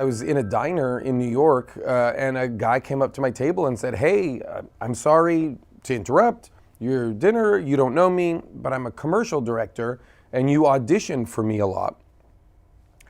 I was in a diner in New York and a guy came up to my table and said, "Hey, I'm sorry to interrupt your dinner. You don't know me, but I'm a commercial director and you audition for me a lot.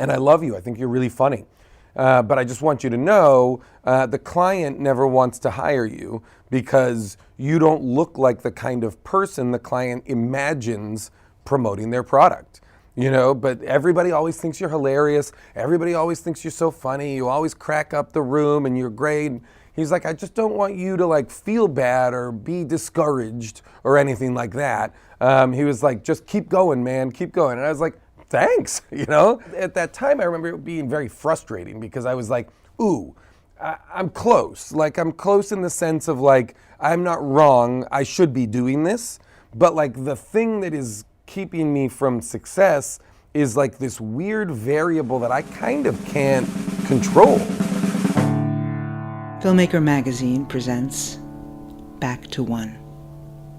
And I love you. I think you're really funny. But I just want you to know the client never wants to hire you because you don't look like the kind of person the client imagines promoting their product. You know, but everybody always thinks you're hilarious. Everybody always thinks you're so funny. You always crack up the room and you're great." He's like, "I just don't want you to like feel bad or be discouraged or anything like that." He was like, "Just keep going, man, keep going." And I was like, "Thanks." You know, at that time, I remember it being very frustrating because I was like, "Ooh, I'm close. Like I'm close in the sense of like, I'm not wrong. I should be doing this. But like the thing that is keeping me from success is like this weird variable that I kind of can't control." Filmmaker Magazine presents Back to One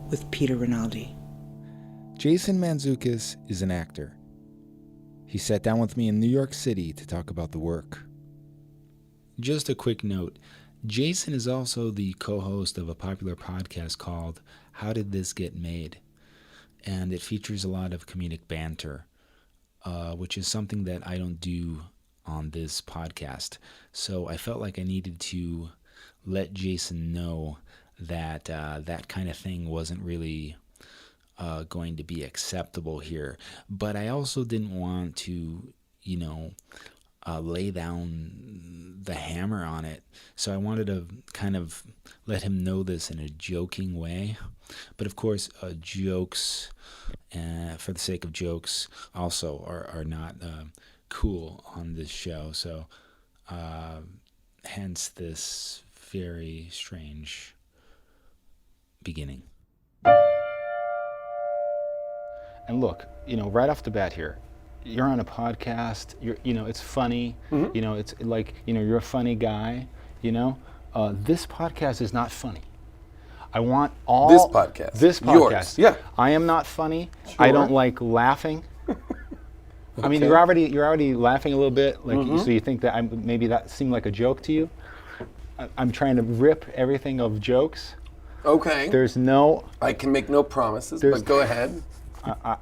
with Peter Rinaldi. Jason Mantzoukas is an actor. He sat down with me in New York City to talk about the work. Just a quick note, Jason is also the co-host of a popular podcast called How Did This Get Made? And it features a lot of comedic banter, which is something that I don't do on this podcast. So I felt like I needed to let Jason know that that kind of thing wasn't really going to be acceptable here. But I also didn't want to, lay down the hammer on it. So I wanted to kind of let him know this in a joking way. But of course, jokes, for the sake of jokes, also are not cool on this show. So hence this very strange beginning. And look, right off the bat here, you're on a podcast, it's funny, Mm-hmm. It's like, you're a funny guy, this podcast is not funny. I want all... This podcast. Yours. Yeah. I am not funny. Sure. I don't like laughing. I mean, you're already laughing a little bit, like, Mm-hmm. so you think that maybe that seemed like a joke to you? I'm trying to rip everything of jokes. Okay. There's no... I can make no promises, but go ahead.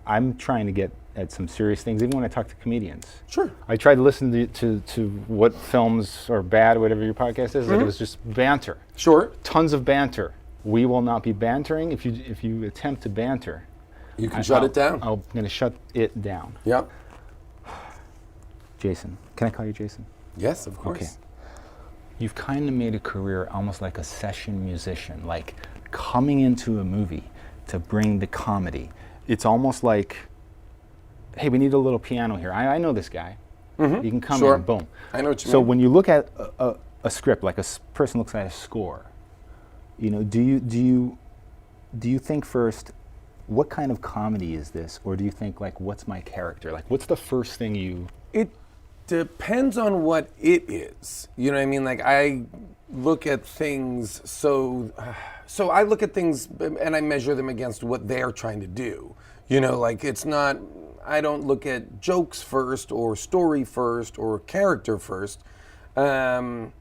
I'm trying to get at some serious things, even when I talk to comedians. Sure. I try to listen to what films are bad or whatever your podcast is. Like it was just banter. Sure. Tons of banter. We will not be bantering. If you attempt to banter, You can shut it down. I'm going to shut it down. Yep. Jason, can I call you Jason? Yes, of course. Okay. You've kind of made a career almost like a session musician, like coming into a movie to bring the comedy. It's almost like, hey, we need a little piano here. I know this guy. Mm-hmm. You can come Sure. in, boom. I know what you mean. So when you look at a script, like person looks at a score, do you think first, what kind of comedy is this? Or do you think like, what's my character? Like, what's the first thing you... It depends on what it is. You know what I mean? Like I look at things so I look at things and I measure them against what they're trying to do. Like it's not, I don't look at jokes first or story first or character first. I'm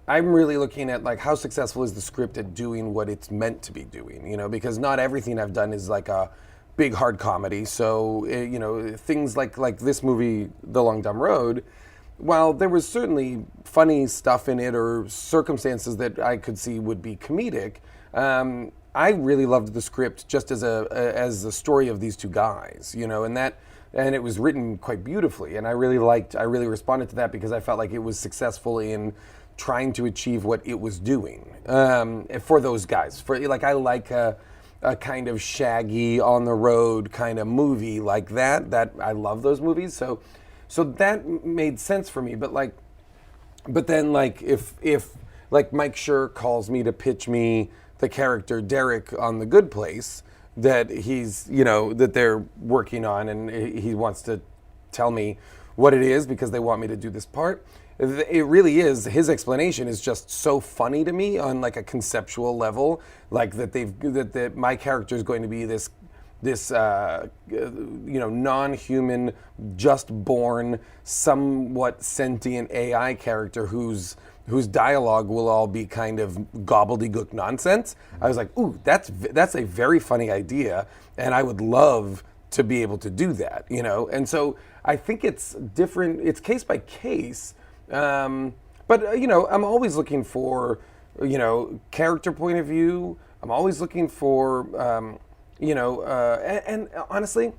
really looking at like how successful is the script at doing what it's meant to be doing, because not everything I've done is like a big hard comedy. So, things like this movie, The Long Dumb Road, while there was certainly funny stuff in it or circumstances that I could see would be comedic, I really loved the script just as a story of these two guys, and it was written quite beautifully. And I really responded to that because I felt like it was successful in trying to achieve what it was doing for those guys. I like a kind of shaggy on the road kind of movie like that I love those movies. So that made sense for me. But then if Mike Schur calls me to pitch me the character Derek on The Good Place that he's, that they're working on, and he wants to tell me what it is because they want me to do this part. It really is, his explanation is just so funny to me on like a conceptual level, like that my character is going to be this this non-human, just born, somewhat sentient AI character whose dialogue will all be kind of gobbledygook nonsense. I was like, ooh, that's a very funny idea, and I would love to be able to do that, And so I think it's different. It's case by case, but I'm always looking for, character point of view. I'm always looking for, and honestly,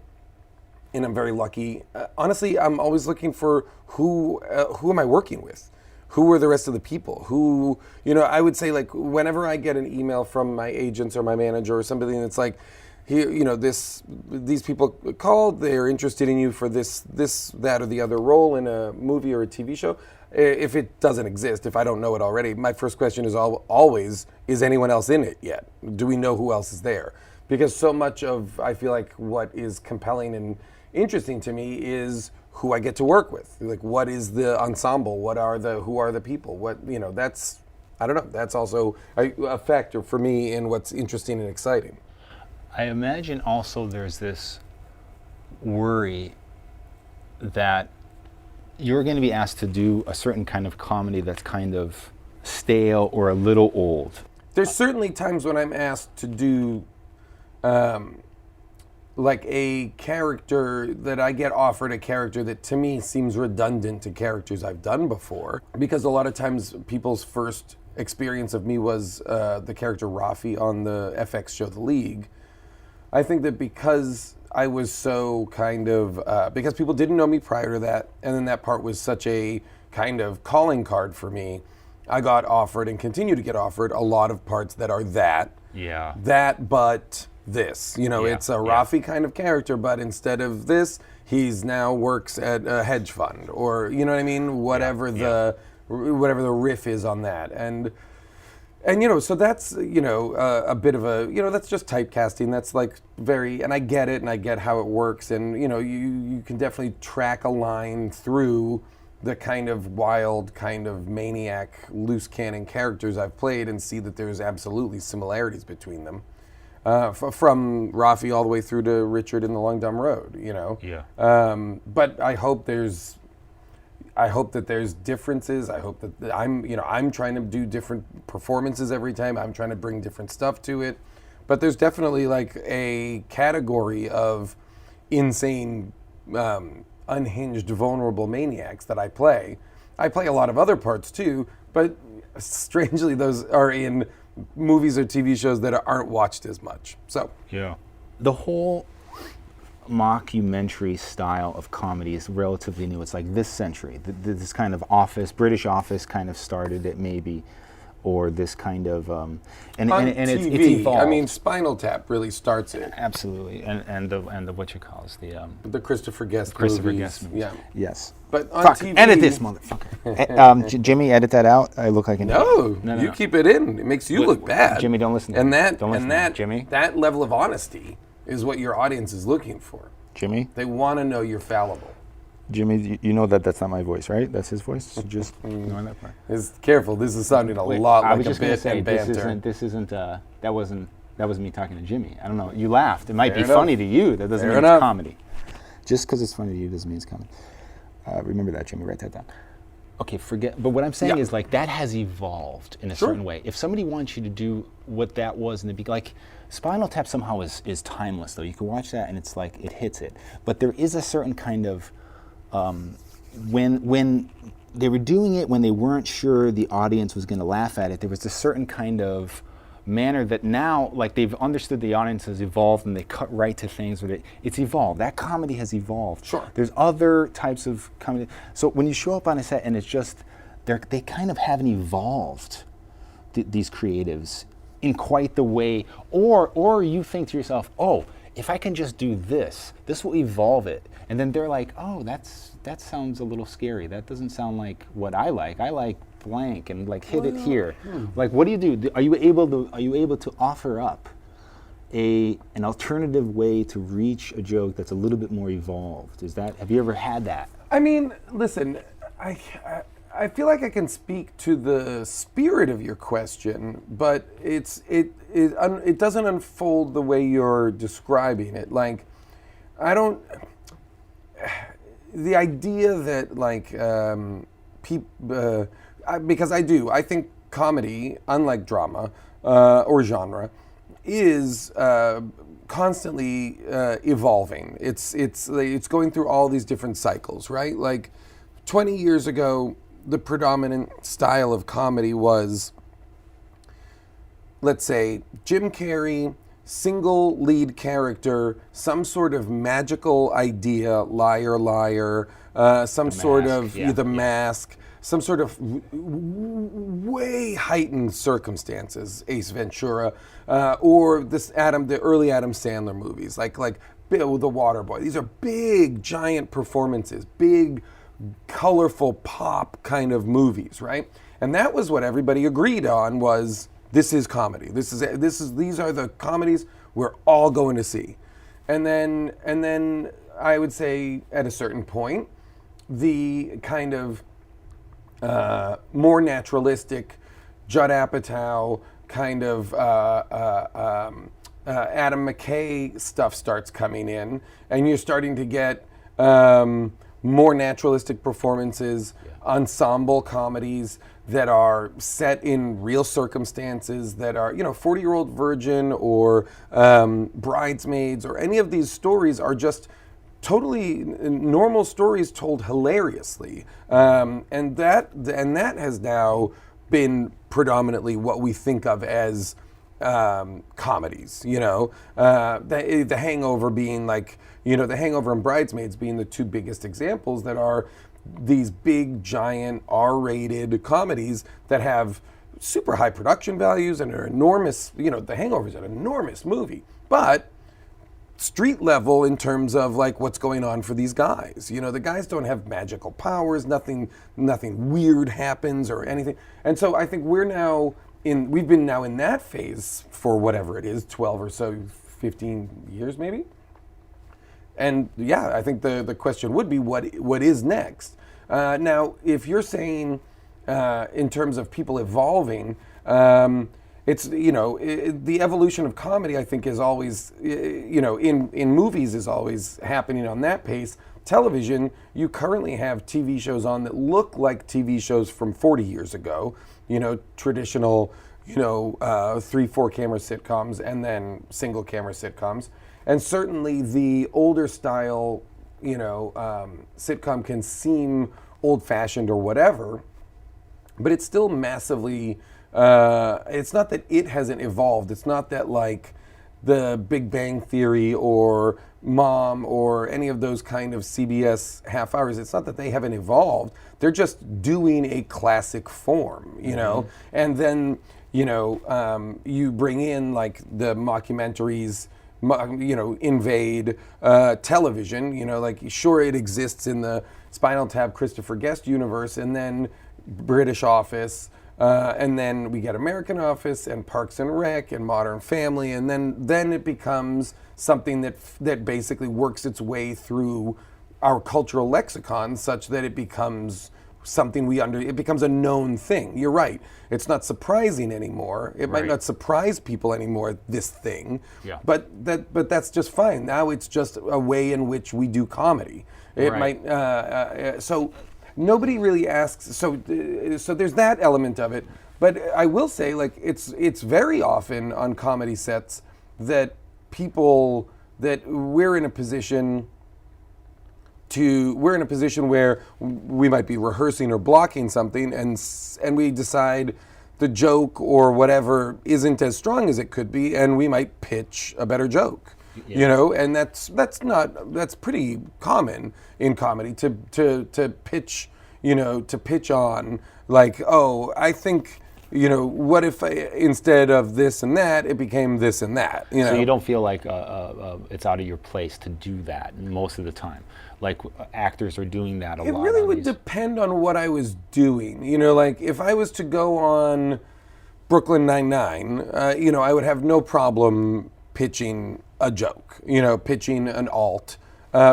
and I'm very lucky. Honestly, I'm always looking for who am I working with? Who are the rest of the people? Who, I would say, like, whenever I get an email from my agents or my manager or somebody that's like, here, these people called, they're interested in you for this, that, or the other role in a movie or a TV show. If it doesn't exist, if I don't know it already, my first question is always, is anyone else in it yet? Do we know who else is there? Because so much of, I feel like, what is compelling and interesting to me is who I get to work with. Like, what is the ensemble? Who are the people? That's, I don't know, that's also a factor for me in what's interesting and exciting. I imagine also there's this worry that you're going to be asked to do a certain kind of comedy that's kind of stale or a little old. There's certainly times when I'm asked to do like a character that I get offered a character that to me seems redundant to characters I've done before. Because a lot of times people's first experience of me was the character Rafi on the FX show The League. I think that because I was so kind of, because people didn't know me prior to that, and then that part was such a kind of calling card for me, I got offered and continue to get offered a lot of parts that are that, but this. It's a Rafi kind of character, but instead of this, he's now works at a hedge fund, or, you know what I mean? Whatever the riff is on that. And so that's, a bit of a, that's just typecasting. That's like and I get it, and I get how it works. And, you can definitely track a line through the kind of wild, kind of maniac, loose cannon characters I've played and see that there's absolutely similarities between them. From Rafi all the way through to Richard in The Long Dumb Road, But I hope that there's differences. I hope that I'm trying to do different performances every time. I'm trying to bring different stuff to it. But there's definitely like a category of insane, unhinged, vulnerable maniacs that I play. I play a lot of other parts too, but strangely those are in movies or TV shows that aren't watched as much. So the whole mockumentary style of comedy is relatively new. It's like this century. This kind of British Office kind of started it maybe, or this kind of and TV, it's evolved. I mean, Spinal Tap really starts it. Absolutely, and the what you call is the Christopher Guest movies. Yeah. Yes. But on Fuck, TV, edit this motherfucker. Jimmy, edit that out. I look like an no, idiot. you keep it in. It makes you look bad. Jimmy, don't listen to and me. that Don't listen and to me. that Jimmy, that level of honesty is what your audience is looking for. Jimmy, they want to know you're fallible. Jimmy, you know that's not my voice, right? That's his voice. So just ignore that part. Careful. This is sounding a lot I like was a just gonna bit say, and banter. This isn't. That was me talking to Jimmy. I don't know. You laughed. It might Fair be enough. funny to you. That doesn't Fair mean enough. it's comedy. Just because it's funny to you doesn't mean it's comedy. Remember that, Jimmy. Write that down. Okay, forget. But what I'm saying is like that has evolved in a certain way. If somebody wants you to do what that was in the beginning, like Spinal Tap somehow is timeless though. You can watch that and it's like it hits it. But there is a certain kind of when they were doing it when they weren't sure the audience was going to laugh at it, there was a certain kind of manner that now, like they've understood the audience has evolved and they cut right to things where it's evolved. That comedy has evolved. Sure. There's other types of comedy. So when you show up on a set and it's just, they kind of haven't evolved, these creatives, in quite the way, or you think to yourself, oh, if I can just do this will evolve it. And then they're like, oh, that sounds a little scary. That doesn't sound like what I like. I like blank and like hit it here. Like, what do you do? Are you able to offer up an alternative way to reach a joke that's a little bit more evolved? Have you ever had that? I mean, listen, I feel like I can speak to the spirit of your question, but it doesn't unfold the way you're describing it. Like, I don't. The idea that like because I think comedy, unlike drama or genre, is constantly evolving. It's going through all these different cycles, right? Like 20 years ago, the predominant style of comedy was, let's say, Jim Carrey, single lead character, some sort of magical idea, liar, liar, some sort of The Mask, some sort of way heightened circumstances, Ace Ventura, or the early Adam Sandler movies, like Bill the Waterboy. These are big, giant performances, big, colorful pop kind of movies, right? And that was what everybody agreed on was, this is comedy. These are the comedies we're all going to see. And then I would say at a certain point, the kind of more naturalistic Judd Apatow kind of Adam McKay stuff starts coming in, and you're starting to get more naturalistic performances, ensemble comedies that are set in real circumstances, that are, 40-Year-Old Virgin or Bridesmaids, or any of these stories are just totally normal stories told hilariously, and that has now been predominantly what we think of as comedies. The Hangover being like, The Hangover and Bridesmaids being the two biggest examples that are these big, giant, R-rated comedies that have super high production values and are enormous. The Hangover is an enormous movie, but street level in terms of like what's going on for these guys. The guys don't have magical powers, nothing weird happens or anything. And so I think we've been now in that phase for whatever it is, 12 or so, 15 years maybe. And yeah, I think the question would be what is next? Now, if you're saying in terms of people evolving, it's the evolution of comedy, I think, is always in movies is always happening on that pace. Television, you currently have TV shows on that look like TV shows from 40 years ago. Traditional 3-4 camera sitcoms and then single camera sitcoms. And certainly the older style, sitcom can seem old-fashioned or whatever, but it's still massively, it's not that it hasn't evolved. It's not that like the Big Bang Theory or Mom or any of those kind of CBS half hours, it's not that they haven't evolved. They're just doing a classic form, and then, you bring in like the mockumentaries, invade television, like sure it exists in the Spinal Tap Christopher Guest universe, and then British Office, and then we get American Office and Parks and Rec and Modern Family, and then it becomes something that basically works its way through our cultural lexicon such that it becomes something it becomes a known thing. You're right. It's not surprising anymore. It might not surprise people anymore, this thing. Yeah. But that's just fine. Now it's just a way in which we do comedy. It might so nobody really asks, so there's that element of it. But I will say, like, it's very often on comedy sets that we're in a position where we might be rehearsing or blocking something, and we decide the joke or whatever isn't as strong as it could be, and we might pitch a better joke. And that's pretty common in comedy to pitch on like, oh, I think, what if instead of this and that, it became this and that? So you don't feel like it's out of your place to do that most of the time. Like actors are doing that a lot. It really would depend on what I was doing. Like if I was to go on Brooklyn Nine-Nine, I would have no problem pitching a joke, pitching an alt,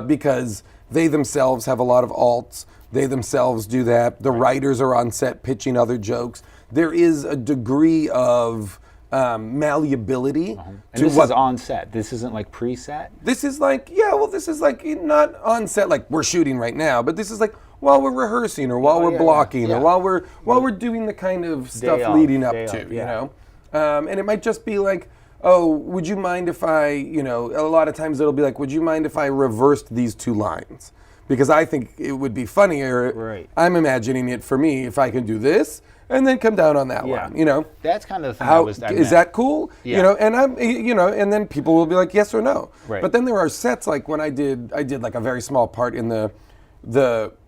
because they themselves have a lot of alts. They themselves do that. The writers are on set pitching other jokes. There is a degree of malleability. And this is on set. This isn't like pre-set? This is like, this is like not on set like we're shooting right now, but this is like while we're rehearsing or while we're blocking or while we're doing the kind of stuff leading up to, you know? And it might just be like, oh, would you mind if I, a lot of times it'll be like, would you mind if I reversed these two lines? Because I think it would be funnier. Right. I'm imagining it for me if I can do this and then come down on that line, That's kind of the thing Is that cool? Yeah. And and then people will be like yes or no. Right. But then there are sets like when I did like a very small part in the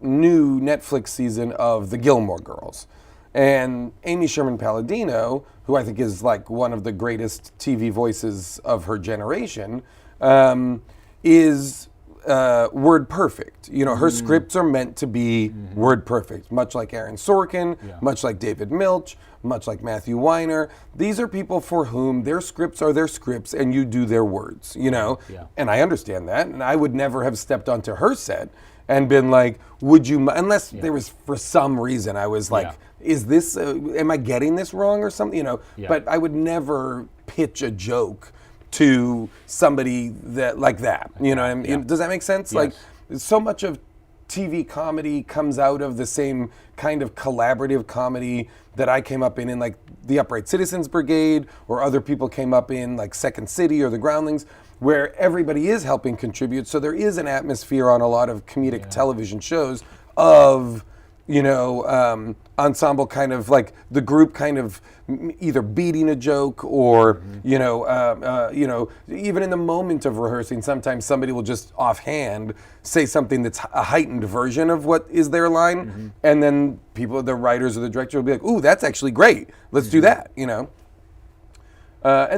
new Netflix season of The Gilmore Girls. And Amy Sherman Palladino, who I think is like one of the greatest TV voices of her generation, is word perfect. Her scripts are meant to be word perfect, much like Aaron Sorkin, much like David Milch, much like Matthew Weiner. These are people for whom their scripts are their scripts and you do their words, And I understand that, and I would never have stepped onto her set and been like, would you, unless there was for some reason I was like, is this, am I getting this wrong or something, But I would never pitch a joke to somebody that like that, you know what I mean? Does that make sense? Yes. Like, so much of TV comedy comes out of the same kind of collaborative comedy that I came up in like the Upright Citizens Brigade, or other people came up in like Second City or the Groundlings, where everybody is helping contribute. So there is an atmosphere on a lot of comedic television shows of, ensemble kind of like the group kind of either beating a joke or, even in the moment of rehearsing, sometimes somebody will just offhand say something that's a heightened version of what is their line. And then the writers or the director will be like, ooh, that's actually great. Let's do that, And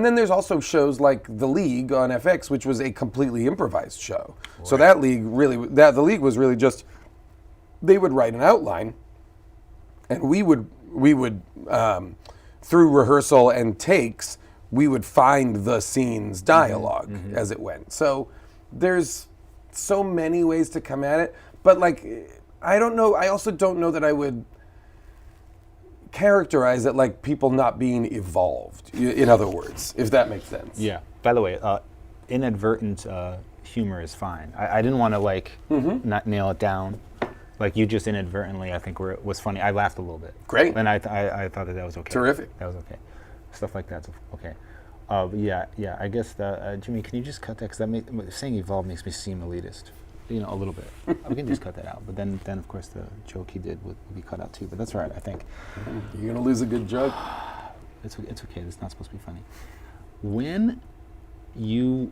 then there's also shows like The League on FX, which was a completely improvised show. Right. So The League was really just, they would write an outline, and we would through rehearsal and takes, we would find the scene's dialogue as it went. So there's so many ways to come at it, but like, I don't know. I also don't know that I would characterize it like people not being evolved, in other words, if that makes sense. Yeah. By the way, inadvertent humor is fine. I didn't want to not nail it down. Like, you just inadvertently, I think, was funny. I laughed a little bit. Great. And I thought that was okay. Terrific. That was okay. Stuff like that's okay. I guess Jimmy, can you just cut that? Because saying evolve makes me seem elitist, a little bit. We can just cut that out. But then of course the joke he did would be cut out too. But that's all right, I think. You're gonna lose a good joke. It's okay. It's not supposed to be funny. When you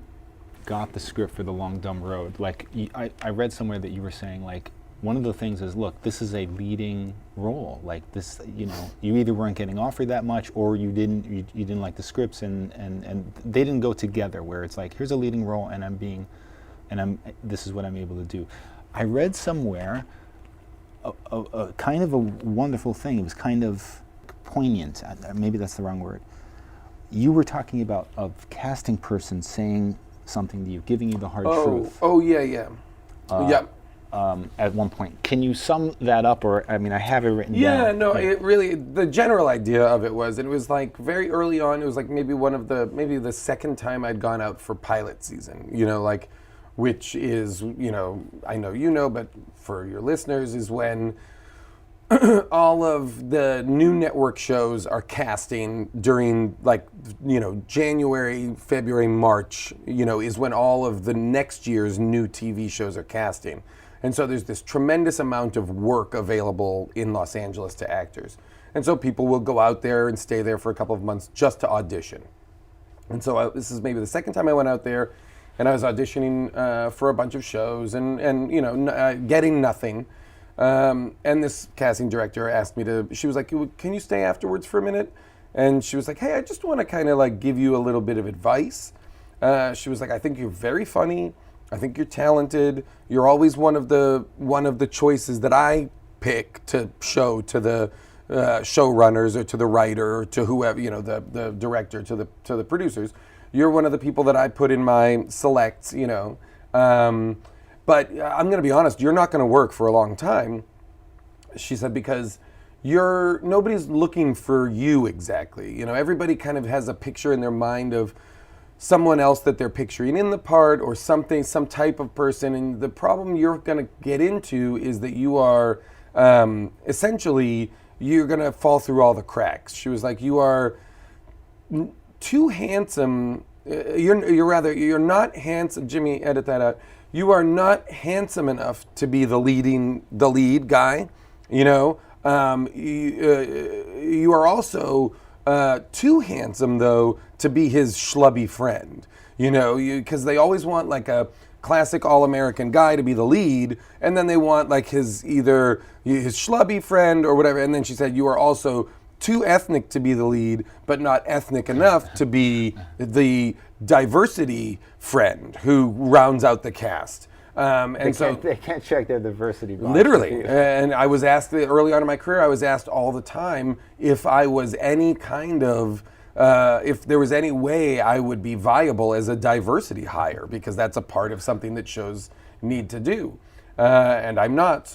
got the script for The Long Dumb Road, like I read somewhere that you were saying like, one of the things is, look, this is a leading role. Like this, you either weren't getting offered that much, or you didn't like the scripts, and they didn't go together. Where it's like, here's a leading role, and this is what I'm able to do. I read somewhere a kind of a wonderful thing. It was kind of poignant. Maybe that's the wrong word. You were talking about a casting person saying something to you, giving you the hard truth. Oh yeah. At one point. Can you sum that up? Or, I have it written down. Yeah, no, it really, the general idea of it was like very early on, it was like maybe the second time I'd gone out for pilot season, which is, I know but for your listeners, is when all of the new network shows are casting during January, February, March, is when all of the next year's new TV shows are casting. And so there's this tremendous amount of work available in Los Angeles to actors. And so people will go out there and stay there for a couple of months just to audition. And so this is maybe the second time I went out there, and I was auditioning for a bunch of shows and getting nothing. And this casting director asked me she was like, can you stay afterwards for a minute? And she was like, hey, I just want to kind of like give you a little bit of advice. She was like, I think you're very funny. I think you're talented. You're always one of the choices that I pick to show to the showrunners or to the writer or to whoever, the director, to the producers. You're one of the people that I put in my selects, But I'm going to be honest, you're not going to work for a long time. she said, because nobody's looking for you exactly. You know, everybody kind of has a picture in their mind of someone else that they're picturing in the part, or something, some type of person. And the problem you're going to get into is that you are essentially, you're going to fall through all the cracks. She was like, you are too handsome. You're not handsome. Jimmy, edit that out. You are not handsome enough to be the lead guy. You know, you are also too handsome though to be his schlubby friend. You know, because they always want like a classic all-American guy to be the lead, and then they want like his schlubby friend or whatever. And then she said, you are also too ethnic to be the lead, but not ethnic enough to be the diversity friend who rounds out the cast. They can't check their diversity box. Literally. And I was asked early on in my career, I was asked all the time if I was any kind of, if there was any way I would be viable as a diversity hire, because that's a part of something that shows need to do. And I'm not.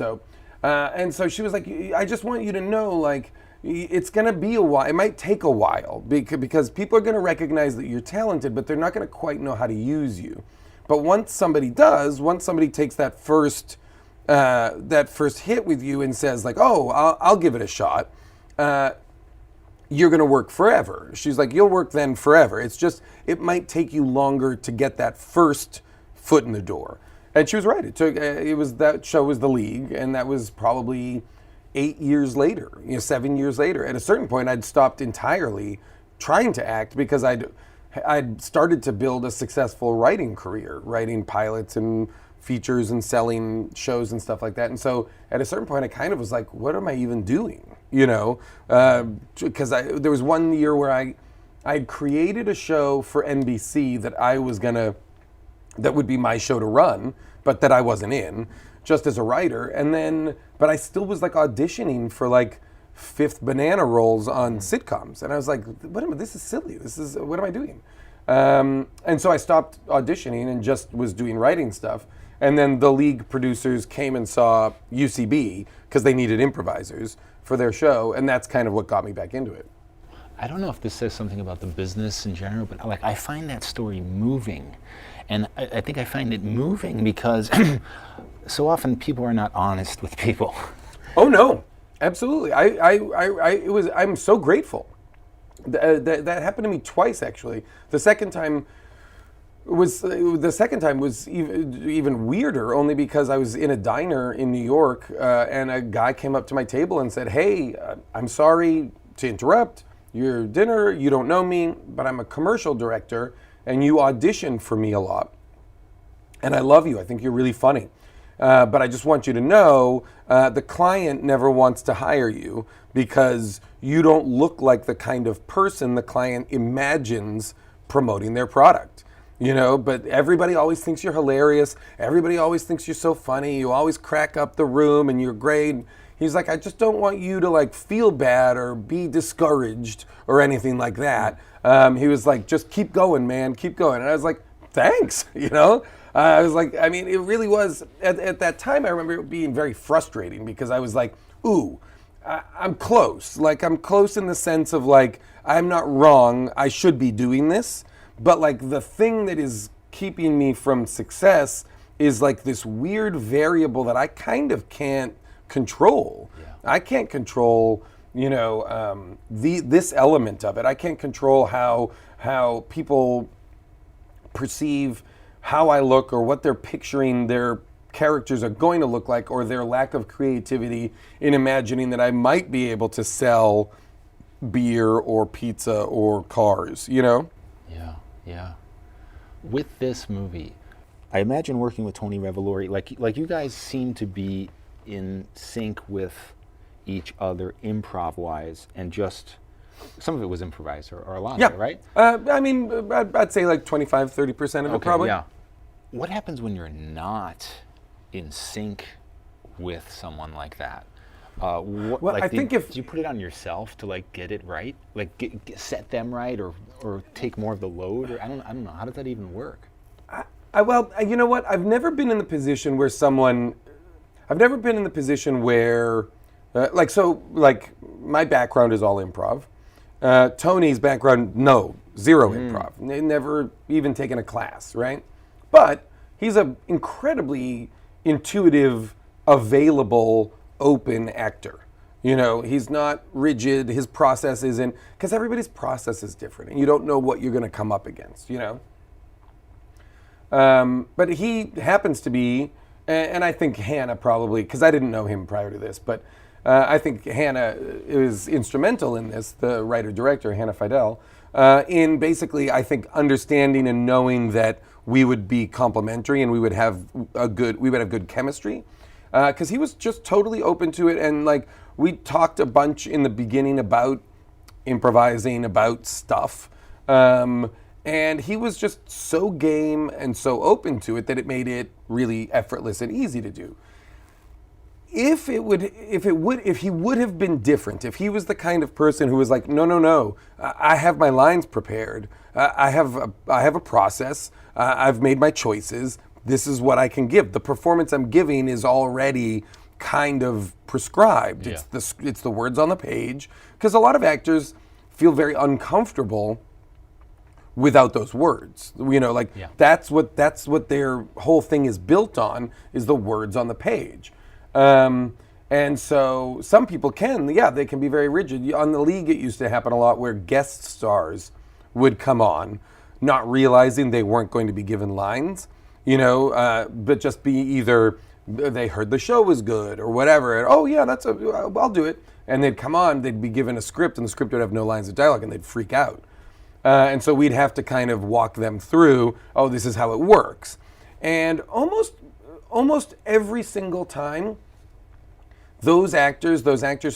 And so she was like, I just want you to know, like, it's going to be a while. It might take a while because people are going to recognize that you're talented, but they're not going to quite know how to use you. But once somebody takes that first hit with you and says like, oh, I'll give it a shot, you're going to work forever. She's like, you'll work then forever. It's just, it might take you longer to get that first foot in the door. And she was right. That show was The League, and that was probably 8 years later, 7 years later. At a certain point, I'd stopped entirely trying to act because I'd started to build a successful writing career, writing pilots and features and selling shows and stuff like that. And so at a certain point, I kind of was like, what am I even doing? Because there was one year where I'd created a show for NBC that would be my show to run, but that I wasn't in, just as a writer. But I still was like auditioning for like fifth banana roles on sitcoms. And I was like, this is silly. What am I doing? And so I stopped auditioning and just was doing writing stuff. And then the League producers came and saw UCB because they needed improvisers for their show. And that's kind of what got me back into it. I don't know if this says something about the business in general, but like I find that story moving. And I think I find it moving because so often people are not honest with people. Oh no, absolutely. I'm so grateful. That happened to me twice actually. The second time was even weirder, only because I was in a diner in New York and a guy came up to my table and said, "Hey, I'm sorry to interrupt your dinner. You don't know me, but I'm a commercial director and you auditioned for me a lot. And I love you. I think you're really funny. But I just want you to know the client never wants to hire you because you don't look like the kind of person the client imagines promoting their product. But everybody always thinks you're hilarious. Everybody always thinks you're so funny. You always crack up the room and you're great." He's like, "I just don't want you to like feel bad or be discouraged or anything like that." He was like, "Just keep going, man, keep going." And I was like, "Thanks," I was like, I mean, it really was, at that time, I remember it being very frustrating because I was like, ooh, I'm close. Like, I'm close in the sense of like, I'm not wrong, I should be doing this. But like, the thing that is keeping me from success is like this weird variable that I kind of can't control. Yeah. I can't control, this element of it. I can't control how people perceive how I look or what they're picturing their characters are going to look like, or their lack of creativity in imagining that I might be able to sell beer or pizza or cars, Yeah. With this movie, I imagine working with Tony Revolori, like you guys seem to be in sync with each other improv-wise, and just some of it was improvised, or a lot of it, right? I'd say like 25-30% of it probably. Yeah. What happens when you're not in sync with someone like that? Do you put it on yourself to like get it right, like set them right, or take more of the load, or I don't know. How does that even work? Well, you know what? I've never been in the position where Like my background is all improv. Tony's background, no, zero improv. Never even taken a class, right? But he's an incredibly intuitive, available, open actor. You know, he's not rigid. His process isn't, because everybody's process is different, and you don't know what you're going to come up against, you know? But he happens to be, and I think Hannah probably, because I didn't know him prior to this, but I think Hannah is instrumental in this, the writer-director, Hannah Fidell, in basically, I think, understanding and knowing that we would be complementary and we would have good chemistry. Because he was just totally open to it, and like we talked a bunch in the beginning about improvising, about stuff, and he was just so game and so open to it that it made it really effortless and easy to do. If he would have been different, if he was the kind of person who was like, no, I have my lines prepared, I have a process, I've made my choices. This is what I can give. The performance I'm giving is already kind of prescribed. Yeah. It's the words on the page. Because a lot of actors feel very uncomfortable without those words. You know, like that's what their whole thing is built on, is the words on the page. And so some people they can be very rigid. On The League, it used to happen a lot where guest stars would come on, not realizing they weren't going to be given lines. You know, but just be either they heard the show was good or whatever, and I'll do it. And they'd come on, they'd be given a script, and the script would have no lines of dialogue, and they'd freak out. And so we'd have to kind of walk them through, this is how it works. And almost every single time, those actors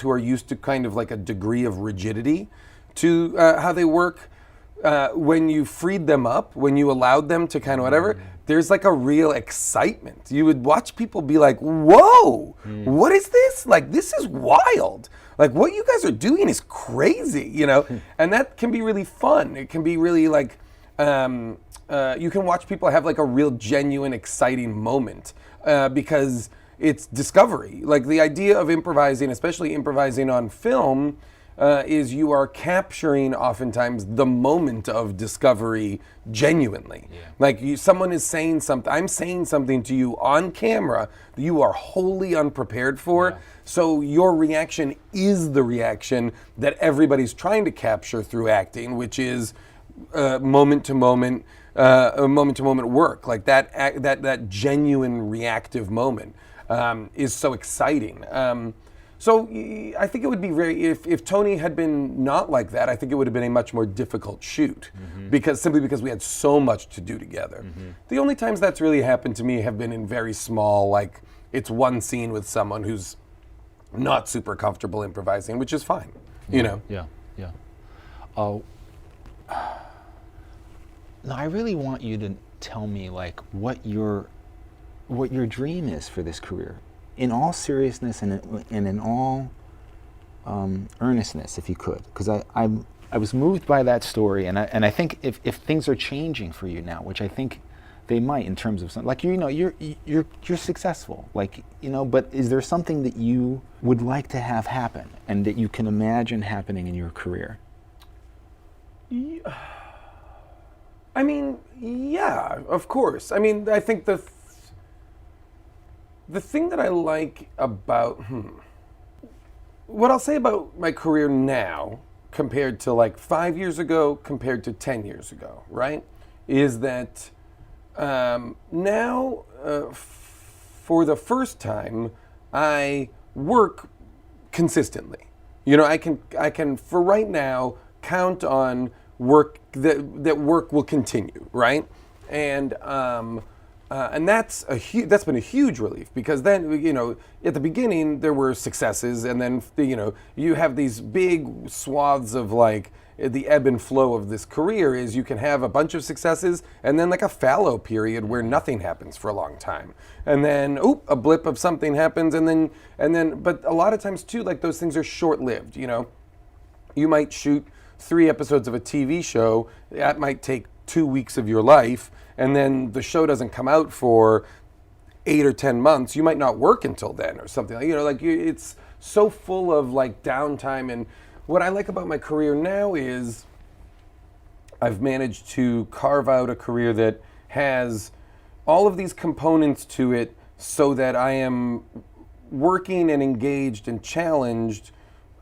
who are used to kind of like a degree of rigidity to how they work, when you freed them up, when you allowed them to kind of whatever, there's like a real excitement. You would watch people be like, whoa, what is this? Like, this is wild. Like, what you guys are doing is crazy, you know? And that can be really fun. It can be really like, you can watch people have like a real genuine, exciting moment because it's discovery. Like the idea of improvising, especially improvising on film, is you are capturing oftentimes the moment of discovery genuinely. Yeah. Like someone is saying something, I'm saying something to you on camera that you are wholly unprepared for. Yeah. So your reaction is the reaction that everybody's trying to capture through acting, which is moment to moment work. Like that genuine reactive moment is so exciting. So I think it would be if Tony had been not like that, I think it would have been a much more difficult shoot, because we had so much to do together. The only times that's really happened to me have been in very small, like it's one scene with someone who's not super comfortable improvising, which is fine, you know? Yeah. Now I really want you to tell me like what your dream is for this career. In all seriousness and in all earnestness, if you could, because I was moved by that story, and I think if things are changing for you now, which I think they might in terms of something like you're successful, like but is there something that you would like to have happen and that you can imagine happening in your career? I mean, yeah, of course. I mean, I think the thing that I like about, what I'll say about my career now compared to like 5 years ago, compared to 10 years ago, right, is that now, for the first time, I work consistently. I can for right now count on work that work will continue, right, and that's been a huge relief, because then, at the beginning there were successes, and then, you have these big swaths of like the ebb and flow of this career is you can have a bunch of successes and then like a fallow period where nothing happens for a long time. And then, a blip of something happens, and then, but a lot of times too, like those things are short-lived, You might shoot 3 episodes of a TV show, that might take 2 weeks of your life, and then the show doesn't come out for 8 or 10 months. You might not work until then or something. It's so full of like downtime. And what I like about my career now is I've managed to carve out a career that has all of these components to it so that I am working and engaged and challenged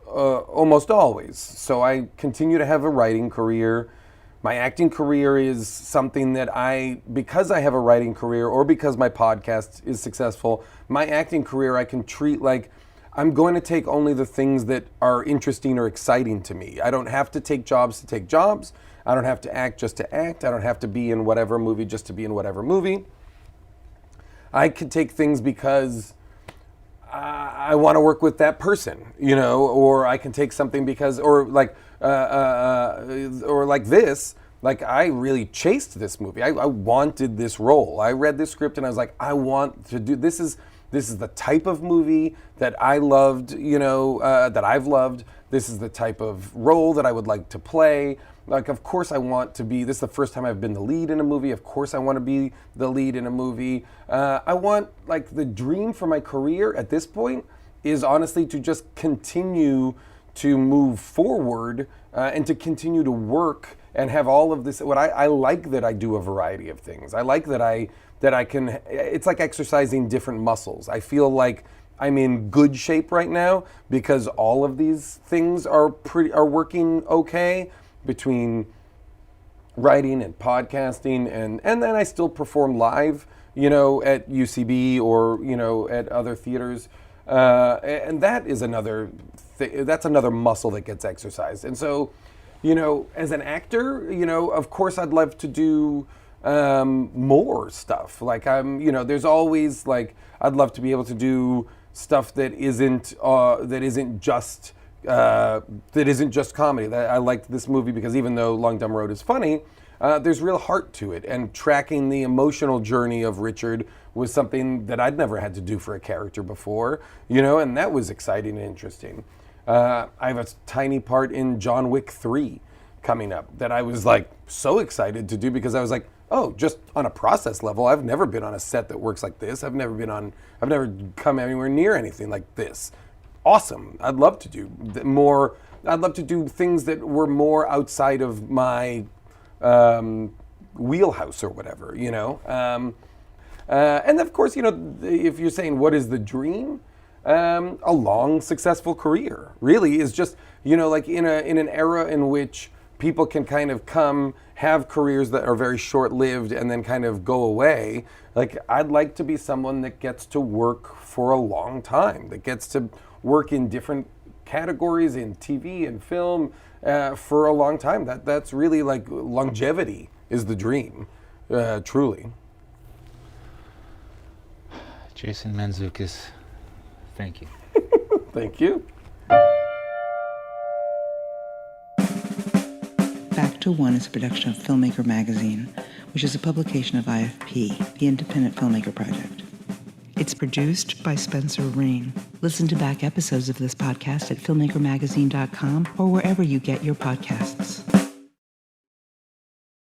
almost always. So I continue to have a writing career. My acting career is something that because I have a writing career or because my podcast is successful, my acting career I can treat like I'm going to take only the things that are interesting or exciting to me. I don't have to take jobs to take jobs. I don't have to act just to act. I don't have to be in whatever movie just to be in whatever movie. I could take things because I want to work with that person, or I can take something because, or like this, like I really chased this movie. I wanted this role. I read this script and I was like, I want to do, this is the type of movie that I loved, that I've loved. This is the type of role that I would like to play. Like, of course I want to be, this is the first time I've been the lead in a movie. Of course I want to be the lead in a movie. I want, like, the dream for my career at this point is honestly to just continue to move forward and to continue to work and have all of this. What I like that I do a variety of things. I like that I can, it's like exercising different muscles. I feel like I'm in good shape right now because all of these things are working okay, between writing and podcasting, and then I still perform live, at UCB or, at other theaters. And that is another that's another muscle that gets exercised. And so, as an actor, of course I'd love to do more stuff. Like there's always like, I'd love to be able to do stuff that isn't just comedy. I liked this movie because even though Long Dumb Road is funny, there's real heart to it. And tracking the emotional journey of Richard was something that I'd never had to do for a character before, and that was exciting and interesting. I have a tiny part in John Wick 3 coming up that I was like so excited to do because I was like, oh, just on a process level, I've never been on a set that works like this. I've never come anywhere near anything like this. Awesome. I'd love to do more. I'd love to do things that were more outside of my wheelhouse or whatever, and of course, if you're saying what is the dream, a long, successful career really is just, like in an era in which people can kind of have careers that are very short-lived and then kind of go away. Like, I'd like to be someone that gets to work for a long time, that gets to work in different categories in TV and film for a long time. That's really like longevity is the dream, truly. Jason Mantzoukas, thank you. Thank you. Back to One is a production of Filmmaker Magazine, which is a publication of IFP, the Independent Filmmaker Project. It's produced by Spencer Rain. Listen to back episodes of this podcast at filmmakermagazine.com or wherever you get your podcasts.